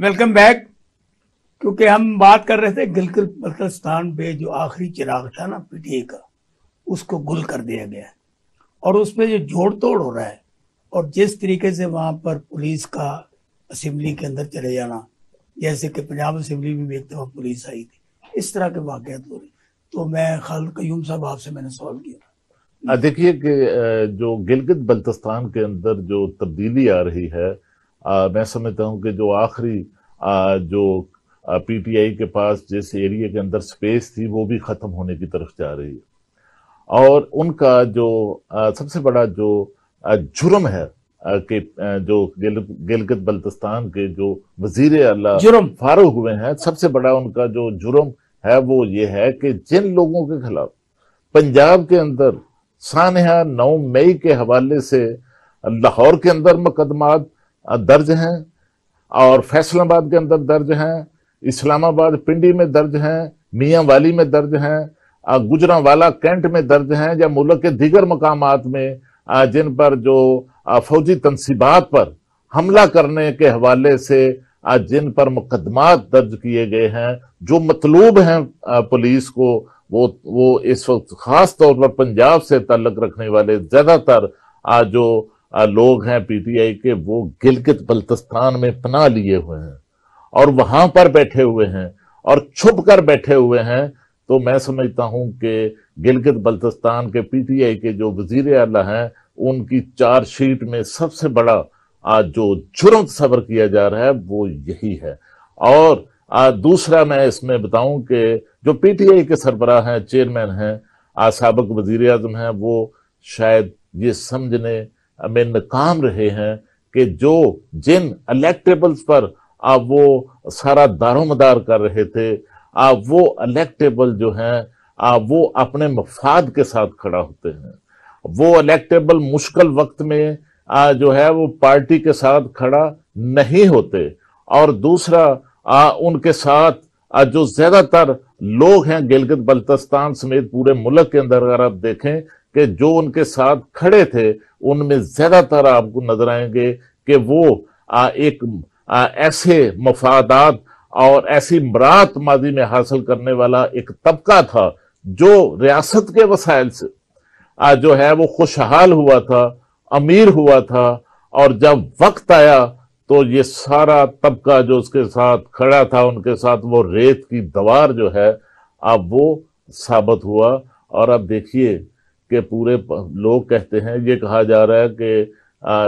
Welcome back. क्योंकि हम बात कर रहे थे गिलगित बल्तिस्तान पे जो आखिरी चिराग था ना पीटीआई का, उसको गुल कर दिया गया है और उसमें जो जोड़ तोड़ हो रहा है और जिस तरीके से वहां पर पुलिस का असेंबली के अंदर चले जाना, जैसे कि पंजाब असेंबली में भी एक दफा पुलिस आई थी, इस तरह के वाकयात हो रहे। तो मैं खालिद कयूम साहब आपसे मैंने सवाल किया। देखिए कि जो गिलगित बल्तिस्तान के अंदर जो तब्दीली आ रही है, मैं समझता हूं कि जो आखिरी जो पीटीआई के पास जिस एरिया के अंदर स्पेस थी वो भी खत्म होने की तरफ जा रही है। और उनका जो सबसे बड़ा जो जुर्म है कि जो गिलगित बल्तिस्तान के जो वजीर आला फारूक हुए हैं, सबसे बड़ा उनका जो जुर्म है वो ये है कि जिन लोगों के खिलाफ पंजाब के अंदर सानहा 9 मई के हवाले से लाहौर के अंदर मुकदमात दर्ज हैं और फैसलाबाद के अंदर दर्ज हैं, इस्लामाबाद पिंडी में दर्ज हैं, मियां वाली में दर्ज हैं, गुजरांवाला कैंट में दर्ज हैं, या मुल्क के दीगर मकामात में जिन पर जो फौजी तनसीबात पर हमला करने के हवाले से जिन पर मुकदमात दर्ज किए गए हैं, जो मतलूब हैं पुलिस को, वो इस वक्त खास तौर पर पंजाब से ताल्लुक रखने वाले ज्यादातर जो लोग हैं पीटीआई के, वो गिलगित बल्तिस्तान में पनाह लिए हुए हैं और वहां पर बैठे हुए हैं और छुप कर बैठे हुए हैं। तो मैं समझता हूं कि गिलगित बल्तिस्तान के पीटीआई के जो वजीर आला हैं, उनकी चार्जशीट में सबसे बड़ा जो जुर्म सबर किया जा रहा है वो यही है। और दूसरा मैं इसमें बताऊं कि जो पीटीआई के सरबराह हैं, चेयरमैन हैं, साबिक वजीर आजम हैं, वो शायद ये समझने में नाकाम रहे हैं कि जो जिन इलेक्टेबल्स पर वो सारा दारोमदार कर रहे थे, वो इलेक्टेबल जो हैं वो अपने मफाद के साथ खड़ा होते हैं। वो इलेक्टेबल मुश्किल वक्त में जो है वो पार्टी के साथ खड़ा नहीं होते। और दूसरा उनके साथ जो ज्यादातर लोग हैं गिलगित बल्तिस्तान समेत पूरे मुल्क के अंदर, अगर आप देखें कि जो उनके साथ खड़े थे, उनमें ज्यादातर आपको नजर आएंगे कि वो एक ऐसे मफादात और ऐसी मरात माजी में हासिल करने वाला एक तबका था जो रियासत के वसाइल से जो है वो खुशहाल हुआ था, अमीर हुआ था। और जब वक्त आया तो ये सारा तबका जो उसके साथ खड़ा था, उनके साथ वो रेत की दीवार जो है अब वो साबित हुआ। और अब देखिए कि पूरे लोग कहते हैं, ये कहा जा रहा है कि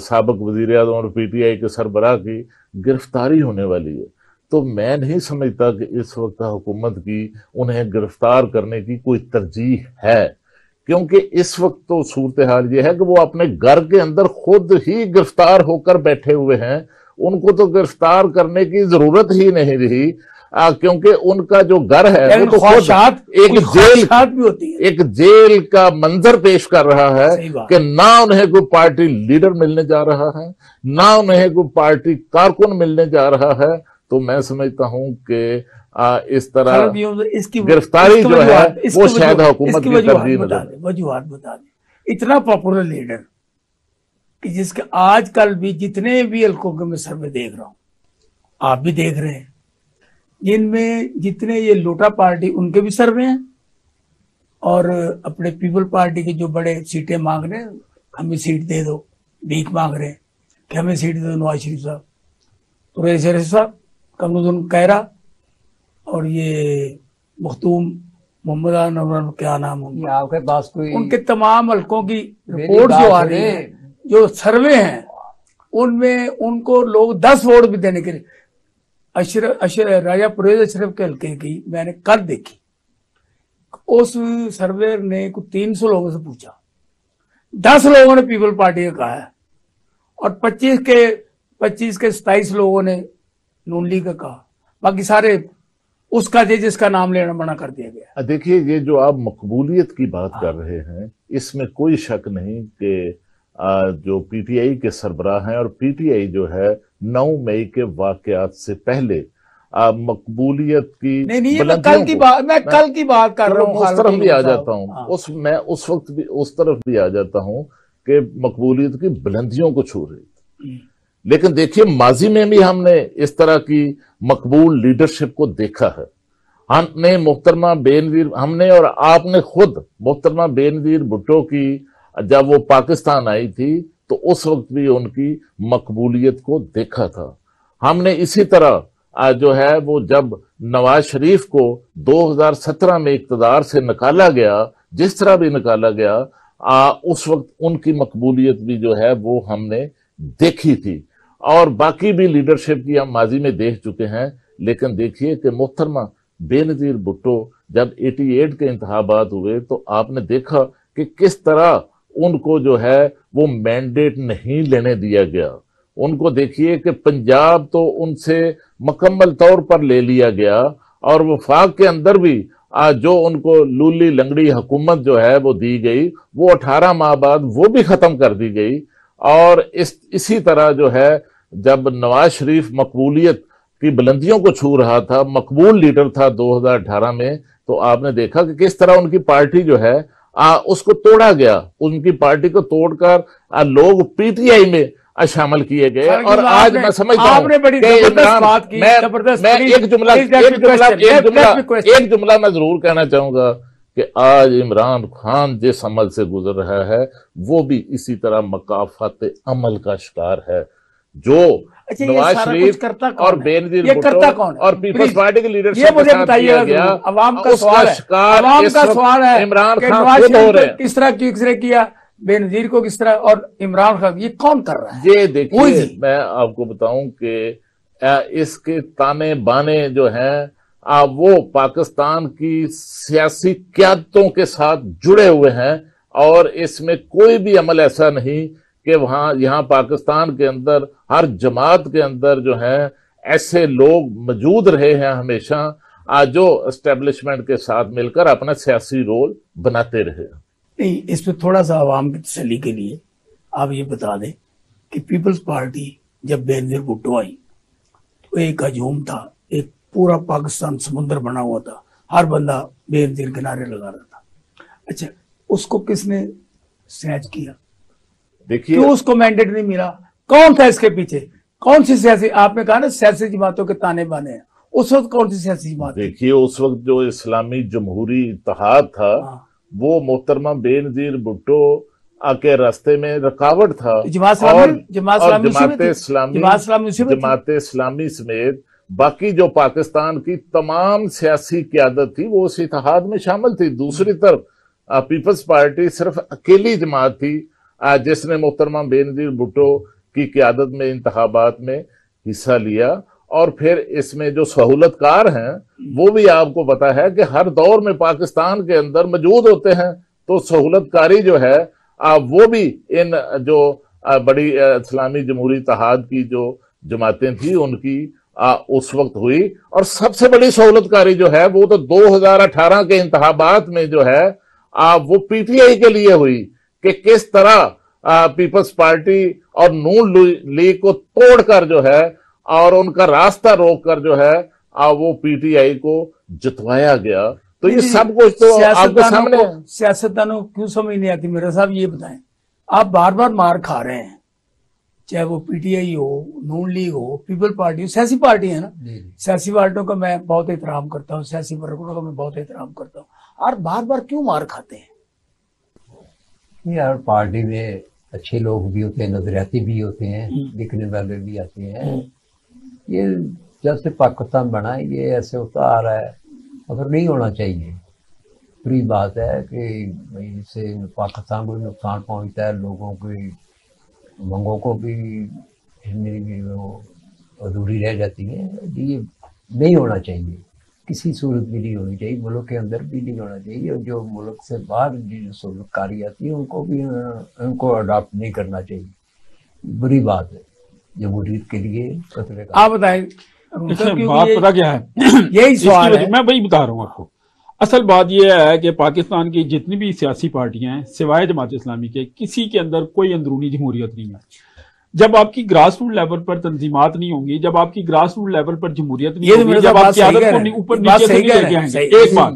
साबिक वजीर आज़म और पीटीआई के सरबराह की गिरफ्तारी होने वाली है। तो मैं नहीं समझता कि इस वक्त हुकूमत की उन्हें गिरफ्तार करने की कोई तरजीह है, क्योंकि इस वक्त तो सूरत हाल ये है कि वो अपने घर के अंदर खुद ही गिरफ्तार होकर बैठे हुए हैं। उनको तो गिरफ्तार करने की जरूरत ही नहीं रही, क्योंकि उनका जो घर है वो तो खुद एक जेल का मंजर पेश कर रहा है कि ना उन्हें कोई पार्टी लीडर मिलने जा रहा है, ना उन्हें कोई पार्टी कारकुन मिलने जा रहा है। तो मैं समझता हूं कि इस तरह गिरफ्तारी जो है वो शायद हुकूमत की तरजीह वजूहात बता दे। इतना पॉपुलर लीडर कि जिसके आजकल भी जितने भी हल्कों के मैं सर्वे देख रहा हूं, आप भी देख रहे हैं, जिनमें जितने ये लोटा पार्टी उनके भी सर्वे हैं और अपने पीपल पार्टी के जो बड़े सीटें मांग रहे हैं, हमें सीट दे दो, भीख मांग रहे हैं कि हमें सीट दे दो, नवाज शरीफ साहब, तो शरीफ साहब, कमरुद्दीन कैरा और ये मखदूम मोहम्मद क्या नाम होगा आपके पास, कोई उनके तमाम हल्कों की रिपोर्ट जो आ रही है, जो सर्वे हैं, उनमें उनको लोग 10 वोट भी देने के लिए राजा परवेज अशरफ के हल्के की मैंने कल देखी। उस सर्वे ने कुछ 300 लोगों से पूछा, 10 लोगों ने पीपल पार्टी का कहा है और 25 के 27 लोगों ने नून लीग का कहा, बाकी सारे उसका जिसका नाम लेना मना कर दिया गया। देखिए, ये जो आप मकबूलियत की बात कर रहे हैं, इसमें कोई शक नहीं कि जो पीटीआई के सरबराह हैं और पीटीआई जो है 9 मई के वाकयात से पहले मकबूलियत की मैं कल की बात कर रहा हूँ, उस तरफ भी आ जाता हूँ, मैं उस वक्त भी उस तरफ भी आ जाता हूँ कि मकबूलियत की बुलंदियों को छू रही थी। لیکن دیکھیے माजी में भी हमने इस तरह की मकबूल लीडरशिप को देखा है। हमने मोहतरमा बेनजीर, हमने और आपने खुद मोहतरमा बेनजीर भुट्टो की जब वो पाकिस्तान आई थी तो उस वक्त भी उनकी मकबूलियत को देखा था। हमने इसी तरह जो है वो जब नवाज शरीफ को 2017 में इक़्तिदार से निकाला गया, जिस तरह भी निकाला गया, उस वक्त उनकी मकबूलियत भी जो है वो हमने देखी थी। और बाकी भी लीडरशिप की हम माजी में देख चुके हैं। लेकिन देखिए कि मोहतरमा बेनजीर भुट्टो जब 88 के इंतखाबात हुए तो आपने देखा कि किस तरह उनको जो है वो मैंडेट नहीं लेने दिया गया। उनको देखिए कि पंजाब तो उनसे मुकम्मल तौर पर ले लिया गया और वफाक के अंदर भी जो उनको लूली लंगड़ी हुकूमत जो है वो दी गई, वो 18 माह बाद वो भी खत्म कर दी गई। और इसी तरह जो है जब नवाज शरीफ मकबूलियत की बुलंदियों को छू रहा था, मकबूल लीडर था 2018 में, तो आपने देखा कि किस तरह उनकी पार्टी जो है उसको तोड़ा गया। उनकी पार्टी को तोड़कर लोग पीटीआई में शामिल किए गए। और आज मैं समझता हूं एक जुमला मैं जरूर कहना चाहूंगा कि आज इमरान खान जिस अमल से गुजर रहा है वो भी इसी तरह मकाफत अमल का शिकार है। जो नवाज शरीफ और बेनजीर भुट्टो और पीपल्स पार्टी की लीडरशिप ये मुझे बताइए, अवाम का सवाल है इमरान खान खुद हो रहे हैं, किस तरह किया, बेनजीर को किस तरह, और इमरान खान ये कौन कर रहा है? ये देखिए मैं आपको बताऊं कि इसके ताने बाने जो हैं वो पाकिस्तान की सियासी क़यादतों के साथ जुड़े हुए हैं। और इसमें कोई भी अमल ऐसा नहीं कि यहाँ पाकिस्तान के अंदर हर जमात के अंदर जो है ऐसे लोग मौजूद रहे हैं हमेशा जो एस्टेब्लिशमेंट के साथ मिलकर अपना सियासी रोल बनाते रहे। नहीं, इस पे थोड़ा सा आवाम की तसल्ली के लिए आप ये बता दें कि पीपल्स पार्टी जब बेनजीर भुट्टो आई तो एक हजूम था, एक पूरा पाकिस्तान समुद्र बना हुआ था, हर बंदा बेनजीर के नारे लगा रहा था। अच्छा, उसको किसने स्नैच किया? देखिए क्यों उसको मैंडेट नहीं मिला? कौन था इसके पीछे? कौन सी सियासी, आपने कहा ना सियासी जमातों के ताने बाने हैं, उस वक्त कौन सी सियासी जमात? देखिए उस वक्त जो इस्लामी जमहूरी इत्तेहाद था वो मोहतरमा बेनजीर भुट्टो के रास्ते में रुकावट था। जमात इस्लामी समेत बाकी जो पाकिस्तान की तमाम सियासी क़यादत थी वो उस इत्तेहाद में शामिल थी। दूसरी तरफ पीपल्स पार्टी सिर्फ अकेली जमात थी जिसने मोहतरमा बेनजीर भुट्टो की क़यादत में इंतखाबात में हिस्सा लिया। और फिर इसमें जो सहूलतकार हैं वो भी आपको पता है कि हर दौर में पाकिस्तान के अंदर मौजूद होते हैं। तो सहूलतकारी जो है वो भी इन जो बड़ी इस्लामी जमहूरी इत्तेहाद की जो जमातें थी उनकी उस वक्त हुई। और सबसे बड़ी सहूलतकारी जो है वो तो 2018 के इंतखाबात में जो है वो पीटीआई के लिए हुई कि किस तरह पीपल्स पार्टी और नून लीग को तोड़कर जो है और उनका रास्ता रोककर जो है वो पीटीआई को जितवाया गया। तो ये सब कुछ तो आपके सामने सियासतदानों क्यों समझ नहीं आती? मेरा साहब ये बताएं, आप बार बार मार खा रहे हैं, चाहे वो पीटीआई हो, नून लीग हो, पीपल पार्टी हो, सियासी पार्टी है ना, सियासी पार्टियों का मैं बहुत एहतराम करता हूँ, सियासी वर्गों का मैं बहुत एहतराम करता हूँ, और बार बार क्यों मार खाते हैं? यार पार्टी में अच्छे लोग भी होते हैं, नजरियाती भी होते हैं, दिखने वाले भी आते हैं। ये जब से पाकिस्तान बना है ये ऐसे होता आ रहा है, अगर नहीं होना चाहिए। बुरी बात है कि इससे पाकिस्तान को नुकसान पहुंचता है, लोगों की मंगों को भी वो अधूरी रह जाती है। ये नहीं होना चाहिए, किसी सूरत भी नहीं होनी चाहिए, मुल्क के अंदर भी नहीं होना चाहिए। और जो मुल्क से बाहर जो सहूलतकारी आती है उनको भी उनको अडॉप्ट नहीं करना चाहिए। बुरी बात है जमहूरियत के लिए खतरे का। आप बताएं बात पता क्या है? यही सवाल है, मैं वही बता रहा हूँ आपको। असल बात यह है कि पाकिस्तान की जितनी भी सियासी पार्टियां हैं सिवाय जमात इस्लामी के, किसी के अंदर कोई अंदरूनी जमहूरियत नहीं है। जब आपकी ग्रास रूट लेवल पर तंजीमात नहीं होंगी, जब आपकी ग्रास रूट लेवल पर जमहूरियत नहीं होगी, जब आप क़यादत को ऊपर नीचे से लेके आएंगे, एक बात।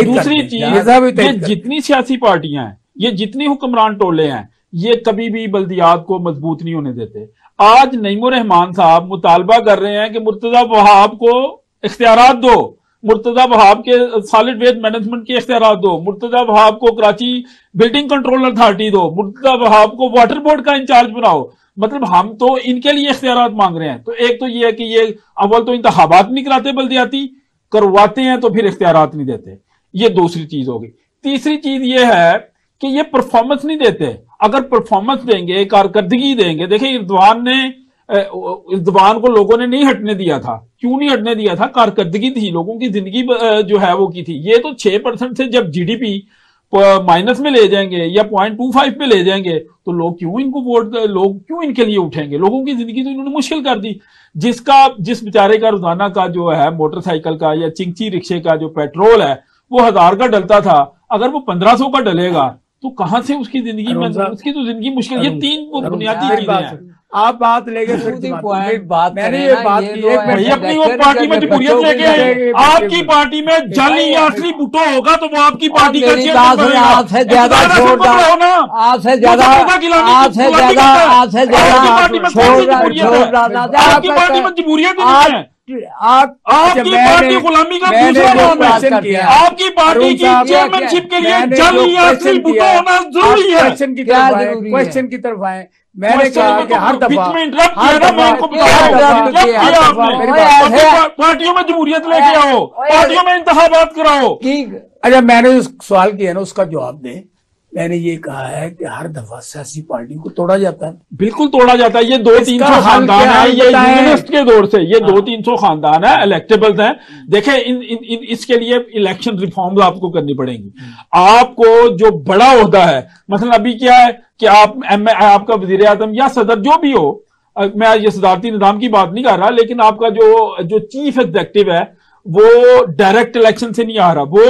दूसरी चीज, ये जितनी सियासी पार्टियां हैं, ये जितनी हुक्मरान टोले हैं, ये कभी भी बल्दियात को मजबूत नहीं होने देते। آج نعیم الرحمان صاحب مطالبہ کر رہے ہیں کہ مرتضی وہاب کو اختیارات دو، مرتضی وہاب کے سالڈ ویسٹ مینجمنٹ کے اختیارات دو، مرتضی وہاب کو کراچی بلڈنگ کنٹرول اتھارٹی دو، مرتضی وہاب کو واٹر بورڈ کا انچارج بناؤ. مطلب ہم تو ان کے لیے اختیارات مانگ رہے ہیں. تو ایک تو یہ ہے کہ یہ اول تو انتخابات نہیں کراتے بلدیاتی، کرواتے ہیں تو پھر اختیارات نہیں دیتے. یہ دوسری چیز ہوگی. تیسری چیز یہ ہے کہ یہ پرفارمنس نہیں دیتے. اگر پرفارمنس دیں گے، کارکردگی دیں گے، دیکھیں اردوان کو لوگوں نے نہیں ہٹنے دیا تھا. کیوں نہیں ہٹنے دیا تھا؟ کارکردگی تھی، لوگوں کی زندگی جو ہے وہ کی تھی. یہ تو 6% سے جب جی ڈی پی مائنس میں لے جائیں گے یا 0.25 پہ لے جائیں گے تو لوگ کیوں ان کو ووٹ، لوگ کیوں ان کے لیے اٹھیں گے؟ لوگوں کی زندگی تو انہوں نے مشکل کر دی. جس بیچارے کا روزانہ کا جو ہے موٹر سائیکل کا یا چنگچی رکشے کا جو پیٹرول ہے وہ 1000 کا ڈلتا تھا، اگر وہ 1500 کا ڈلے گا تو کہاں سے اس کی زندگی میں، اس کی تو زندگی مشکل. یہ 3 بنیادی چیزیں ہیں. آپ بات لے گئے میں نے یہ بات کی اپنی وہ پارٹی میں جمہوریت لے کے آئے. آپ کی پارٹی میں جعلی اصلی بھٹو ہوگا تو وہ آپ کی پارٹی کا آپ سے زیادہ چھوڑ ڈالنا، آپ سے زیادہ آپ کی پارٹی میں جمہوریت ہے. آپ کی پارٹی غلامی کا دوسرا نام ہے. آپ کی پارٹی کی چیئرمین شپ کے لیے جعلی اصلی بھٹو ہونا ضروری ہے. کوشچن کی طرف آئے. میں نے کہا کہ ہر دفعہ پارٹیوں میں جمہوریت لے کے آؤ، پارٹیوں میں انتخابات کراؤ. اچھا، میں نے سوال کیا نا اس کا جواب دیں. میں نے یہ کہا ہے کہ ہر دفعہ سیاسی پارٹی کو توڑا جاتا ہے. بالکل توڑا جاتا ہے. یہ 200-300 خاندان ہیں، یہ یونینسٹ کے دور سے یہ 200-300 خاندان ہیں، الیکٹیبلز ہیں. دیکھیں اس کے لیے الیکشن ریفارمز آپ کو کرنی پڑیں گی. آپ کو جو بڑا عہدہ ہے، مثلا ابھی کیا ہے کہ آپ کا وزیر اعظم یا صدر جو بھی ہو، میں یہ صدارتی نظام کی بات نہیں کر رہا، لیکن آپ کا جو چیف ایگزیکٹو ہے وہ ڈائریکٹ الیکشن سے نہیں آ رہا، وہ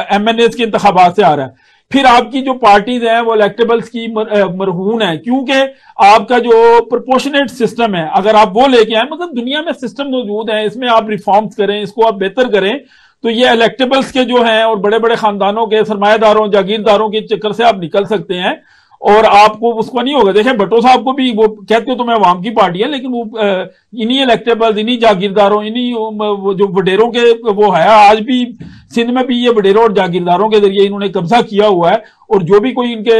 ایم این ایز کے انتخابات سے آ رہا ہے. پھر آپ کی جو پارٹیز ہیں وہ الیکٹیبلز کی مرہون ہیں، کیونکہ آپ کا جو پرپورشنیٹ سسٹم ہے اگر آپ وہ لے کے آئیں، مطلب دنیا میں سسٹم موجود ہیں، اس میں آپ ریفارمز کریں، اس کو آپ بہتر کریں تو یہ الیکٹیبلز کے جو ہیں اور بڑے بڑے خاندانوں کے سرمایہ داروں جاگیرداروں کے چکر سے آپ نکل سکتے ہیں اور آپ کو اس کو نہیں ہوگا. دیکھیں بھٹو صاحب کو بھی وہ کہتے ہو تو میں عوام کی پارٹی ہے، لیکن وہ انہی الیکٹیبلز، انہی جاگیرداروں، انہی جو وڈیروں کے وہ ہے. آج بھی سندھ میں بھی یہ وڈیروں اور جاگیرداروں کے ذریعے انہوں نے قبضہ کیا ہوا ہے، اور جو بھی کوئی ان کے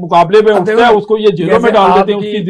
مقابلے میں اٹھتا ہے اس کو یہ جیلوں میں ڈال دیتے ہیں. اس کی